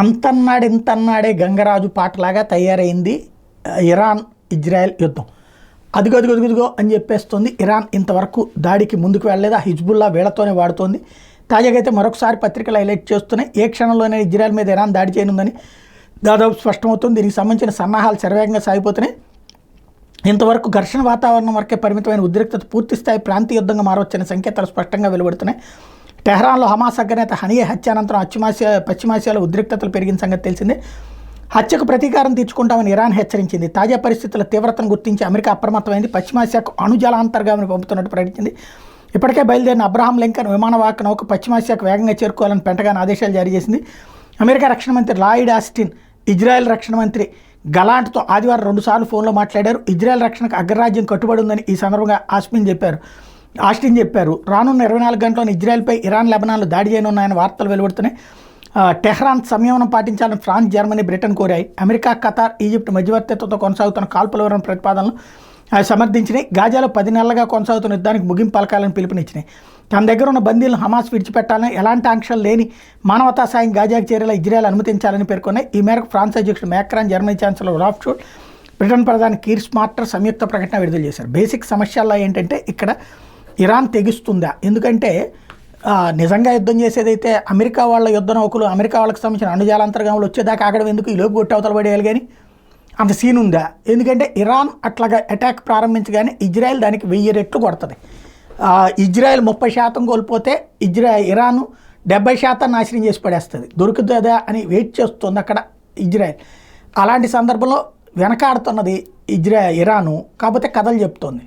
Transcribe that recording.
అంతన్నాడు ఇంతన్నాడే గంగరాజు పాటలాగా తయారైంది Iran Israel యుద్ధం. అదిగో అని చెప్పేస్తుంది. ఇరాన్ ఇంతవరకు దాడికి ముందుకు వెళ్ళలేదు. ఆ హిజ్బుల్లా వీళ్ళతోనే వాడుతోంది. తాజాగా అయితే మరొకసారి పత్రికలు హైలైట్ చేస్తున్నాయి. ఏ క్షణంలోనే ఇజ్రాయెల్ మీద ఇరాన్ దాడి చేయనుందని దాదాపు స్పష్టమవుతుంది. దీనికి సంబంధించిన సన్నాహాలు శరవేగంగా సాగిపోతున్నాయి. ఇంతవరకు ఘర్షణ వాతావరణం వరకే పరిమితమైన ఉద్రిక్తత పూర్తిస్థాయి ప్రాంతీయ యుద్ధంగా మారవచ్చనే సంకేతాలు స్పష్టంగా వెలువడుతున్నాయి. టెహ్రాన్లో హమాస్ అగ్రనేత హనియే హత్య అనంతరం పశ్చిమాసియాలో ఉద్రిక్తతలు పెరిగిన సంగతి తెలిసిందే. హత్యకు ప్రతీకారం తీర్చుకుంటామని ఇరాన్ హెచ్చరించింది. తాజా పరిస్థితుల తీవ్రతను గుర్తించి అమెరికా అప్రమత్తమైంది. పశ్చిమాసియాకు అణుజలాంతర్గామిని పంపుతున్నట్టు ప్రకటించింది. ఇప్పటికే బయలుదేరిన అబ్రహాం లింకన్ విమానవాహక నౌక పశ్చిమాసియాకు వేగంగా చేరుకోవాలని పెంటగాన్ ఆదేశాలు జారీ చేసింది. అమెరికా రక్షణ మంత్రి లాయిడ్ ఆస్టిన్ ఇజ్రాయెల్ రక్షణ మంత్రి గలాంట్తో ఆదివారం 2 సార్లు ఫోన్లో మాట్లాడారు. ఇజ్రాయెల్ రక్షణకు అగ్రరాజ్యం కట్టుబడి ఉందని ఈ సందర్భంగా ఆస్టిన్ చెప్పారు. రానున్న 24 గంటల్లోని ఇజ్రాయెల్పై ఇరాన్ లెబనాన్లు దాడి చేయనున్నాయని వార్తలు వెలువడుతున్నాయి. టెహ్రాన్ సంయమనం పాటించాలని ఫ్రాన్స్, జర్మనీ, బ్రిటన్ కోరాయి. అమెరికా, ఖతార్, ఈజిప్ట్ మధ్యవర్తిత్వంతో కొనసాగుతున్న కాల్పుల వివరణ ప్రతిపాదనలు సమర్థించినాయి. గాజాలో 10 నెలలుగా కొనసాగుతున్న యుద్ధానికి ముగింపు పలకాలని పిలుపునిచ్చినాయి. తన దగ్గర ఉన్న బందీలను హమాస్ విడిచిపెట్టాలని, ఎలాంటి ఆంక్షలు లేని మానవతా సాయం గాజాకు చేరేలా ఇజ్రాయెల్ అనుమతించాలని పేర్కొన్నాయి. ఈ మేరకు ఫ్రాన్స్ అధ్యక్షుడు Macron, Germany chancellor Ralph shawl, Britain ప్రధాని కీర్ స్మార్టర్ సంయుక్త ప్రకటన విడుదల చేశారు. బేసిక్ సమస్యల్లో ఏంటంటే ఇక్కడ ఇరాన్ తెగిస్తుందా? ఎందుకంటే నిజంగా యుద్ధం చేసేదైతే అమెరికా వాళ్ళ యుద్ధ నౌకలు, అమెరికా వాళ్ళకి సంబంధించిన అణుజాలాంతర్గాములు వచ్చేదాకా ఆగడం ఎందుకు? ఈ లోపు కొట్టి అవతల పడేయాలి. కానీ అంత సీన్ ఉందా? ఎందుకంటే ఇరాన్ అట్లాగా అటాక్ ప్రారంభించగానే ఇజ్రాయెల్ దానికి 1000 రెట్లు కొడుతుంది. ఇజ్రాయెల్ 30% కోల్పోతే ఇరాన్ 70% నాశనం చేసి పడేస్తుంది. దొరుకుతుందా అని వెయిట్ చేస్తుంది అక్కడ ఇజ్రాయెల్. అలాంటి సందర్భంలో వెనకాడుతున్నది ఇరాను. కాకపోతే కథలు చెప్తోంది.